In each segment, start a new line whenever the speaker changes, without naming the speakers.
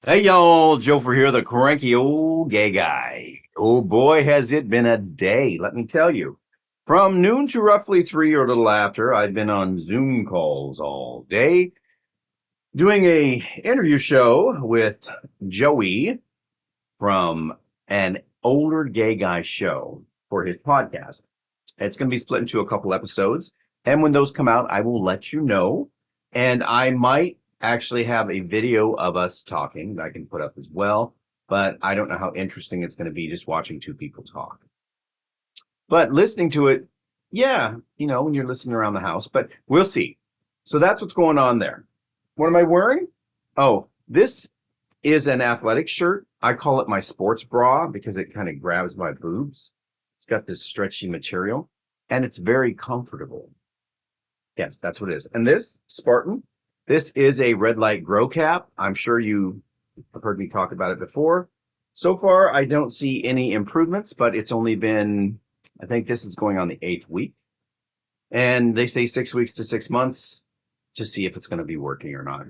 Hey y'all, Joefer here, the cranky old gay guy. Oh boy, has it been a day, let me tell you. From noon to roughly 3 or a little after, I've been on Zoom calls all day doing a interview show with Joey from an older gay guy show for his podcast. It's going to be split into a couple episodes. And when those come out, I will let you know. And I might actually have a video of us talking that I can put up as well. But I don't know how interesting it's going to be just watching two people talk. But listening to it, yeah, when you're listening around the house, but we'll see. So that's what's going on there. What am I wearing? Oh, this is an athletic shirt. I call it my sports bra because it kind of grabs my boobs. It's got this stretchy material and it's very comfortable. Yes, that's what it is. And this Spartan, this is a red light grow cap. I'm sure you have heard me talk about it before. So far, I don't see any improvements, but it's only been, I think this is going on the 8th week. And they say 6 weeks to 6 months to see if it's going to be working or not.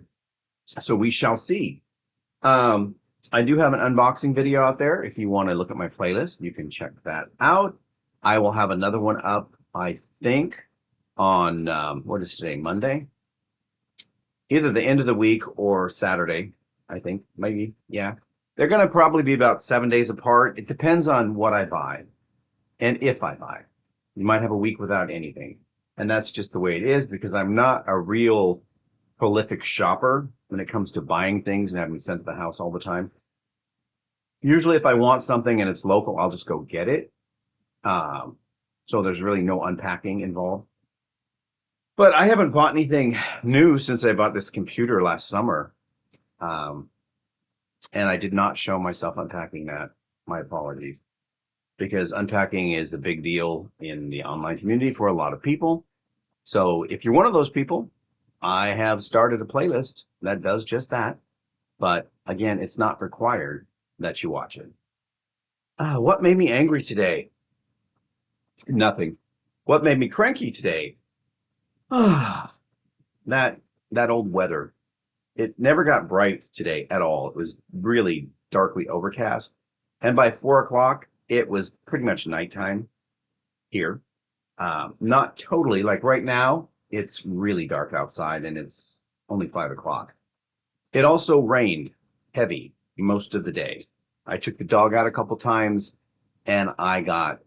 So we shall see. I do have an unboxing video out there. If you want to look at my playlist, you can check that out. I will have another one up, I think, on, what is today, Monday? Either the end of the week or Saturday, I think, maybe, yeah. They're going to probably be about 7 days apart. It depends on what I buy and if I buy. You might have a week without anything. And that's just the way it is because I'm not a real prolific shopper when it comes to buying things and having them sent to the house all the time. Usually if I want something and it's local, I'll just go get it. So there's really no unpacking involved. But I haven't bought anything new since I bought this computer last summer. And I did not show myself unpacking that. My apologies. Because unpacking is a big deal in the online community for a lot of people. So if you're one of those people, I have started a playlist that does just that. But again, it's not required that you watch it. What made me angry today? Nothing. What made me cranky today? That old weather. It never got bright today at all. It was really darkly overcast. And by 4 o'clock, it was pretty much nighttime here. Not totally, like right now, it's really dark outside and it's only 5 o'clock. It also rained heavy most of the day. I took the dog out a couple times and I got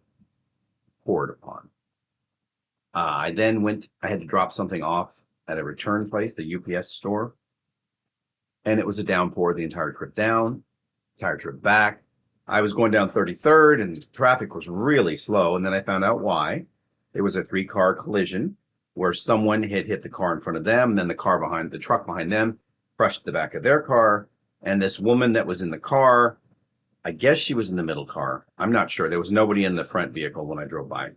poured upon. I had to drop something off at a return place, the UPS store. And it was a downpour the entire trip down, entire trip back. I was going down 33rd and traffic was really slow. And then I found out why. It was a 3-car collision where someone had hit the car in front of them. And then the truck behind them crushed the back of their car. And this woman that was in the car, I guess she was in the middle car. I'm not sure. There was nobody in the front vehicle when I drove by.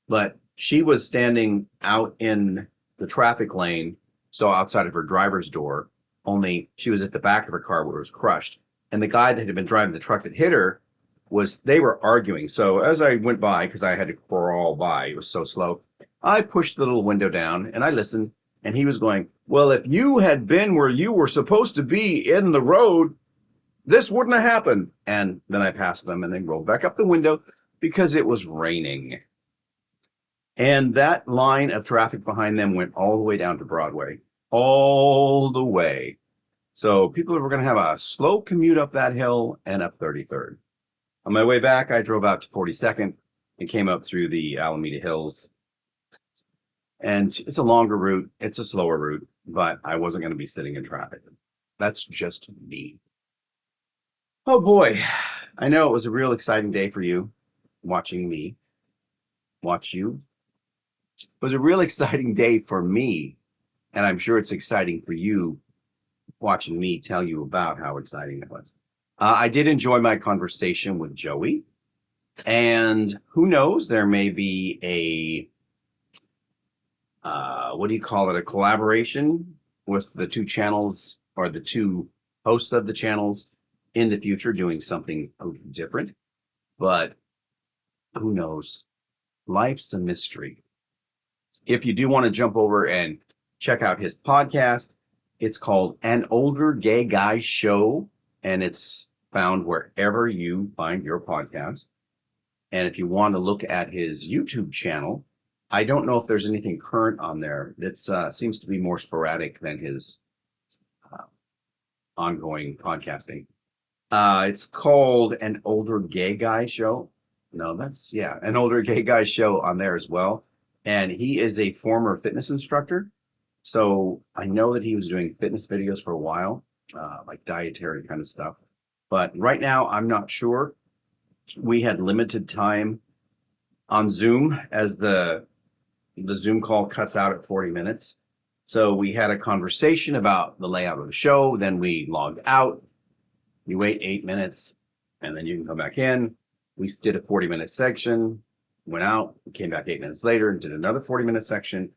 But she was standing out in the traffic lane, so outside of her driver's door, only she was at the back of her car where it was crushed. And the guy that had been driving the truck that hit her they were arguing. So as I went by, because I had to crawl by, it was so slow, I pushed the little window down and I listened. And he was going, well, if you had been where you were supposed to be in the road, this wouldn't have happened. And then I passed them and then rolled back up the window because it was raining. And that line of traffic behind them went all the way down to Broadway, all the way. So people were going to have a slow commute up that hill and up 33rd. On my way back, I drove out to 42nd and came up through the Alameda Hills. And it's a longer route. It's a slower route, but I wasn't going to be sitting in traffic. That's just me. Oh boy. I know it was a real exciting day for you watching me watch you. It was a real exciting day for me, and I'm sure it's exciting for you watching me tell you about how exciting it was. I did enjoy my conversation with Joey, and who knows, there may be a collaboration with the two channels or the two hosts of the channels in the future doing something different, but who knows? Life's a mystery. If you do want to jump over and check out his podcast, It's called An Older Gay Guy Show, and it's found wherever you find your podcast. And if you want to look at his YouTube channel, I don't know if there's anything current on there. That seems to be more sporadic than his ongoing podcasting. It's called An Older Gay Guy Show. No, An Older Gay Guy Show on there as well. And he is a former fitness instructor. So I know that he was doing fitness videos for a while, like dietary kind of stuff. But right now, I'm not sure. We had limited time on Zoom as the Zoom call cuts out at 40 minutes. So we had a conversation about the layout of the show. Then we logged out. You wait 8 minutes, and then you can come back in. We did a 40-minute section, went out, came back 8 minutes later, and did another 40-minute section.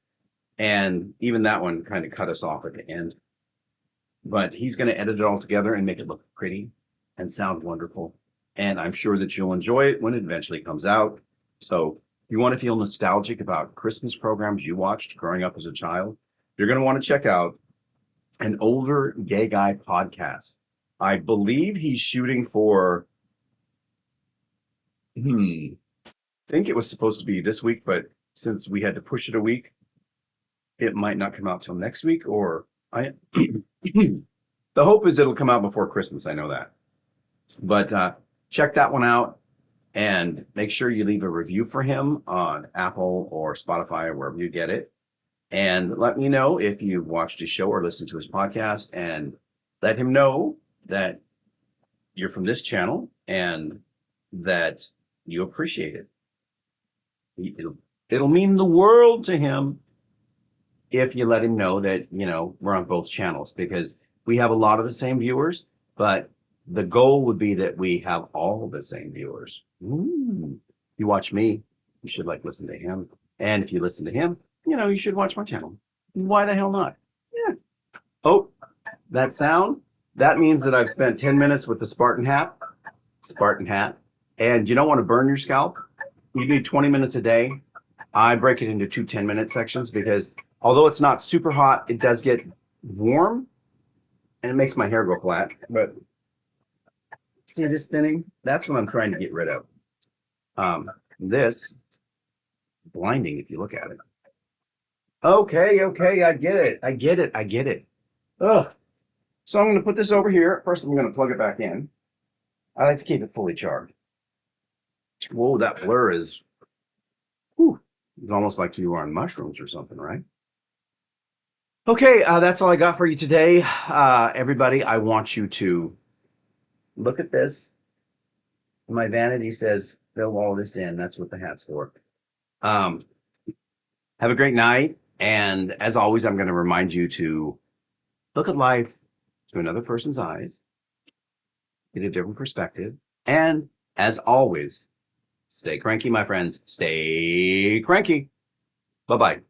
And even that one kind of cut us off at the end. But he's going to edit it all together and make it look pretty and sound wonderful. And I'm sure that you'll enjoy it when it eventually comes out. So if you want to feel nostalgic about Christmas programs you watched growing up as a child, you're going to want to check out An Older Gay Guy podcast. I believe he's shooting for, I think it was supposed to be this week, but since we had to push it a week, it might not come out till next week, or the hope is it'll come out before Christmas. I know that. But check that one out and make sure you leave a review for him on Apple or Spotify or wherever you get it. And let me know if you've watched his show or listened to his podcast, and let him know that you're from this channel and that you appreciate it. It'll mean the world to him if you let him know that, we're on both channels, because we have a lot of the same viewers, but the goal would be that we have all the same viewers. You watch me, you should listen to him. And if you listen to him, you should watch my channel. Why the hell not? Yeah. Oh, that sound, that means that I've spent 10 minutes with the Spartan hat. And you don't want to burn your scalp. You need 20 minutes a day. I break it into 2 10-minute sections because although it's not super hot, it does get warm and it makes my hair go flat. But see this thinning? That's what I'm trying to get rid of. This blinding if you look at it. Okay, I get it. Ugh. So I'm going to put this over here. First, I'm going to plug it back in. I like to keep it fully charged. Whoa, that blur is, it's almost like you were on mushrooms or something, right? Okay, that's all I got for you today. Everybody, I want you to look at this. My vanity says, fill all this in. That's what the hat's for. Have a great night. And as always, I'm going to remind you to look at life through another person's eyes, get a different perspective. And as always, stay cranky, my friends. Stay cranky. Bye-bye.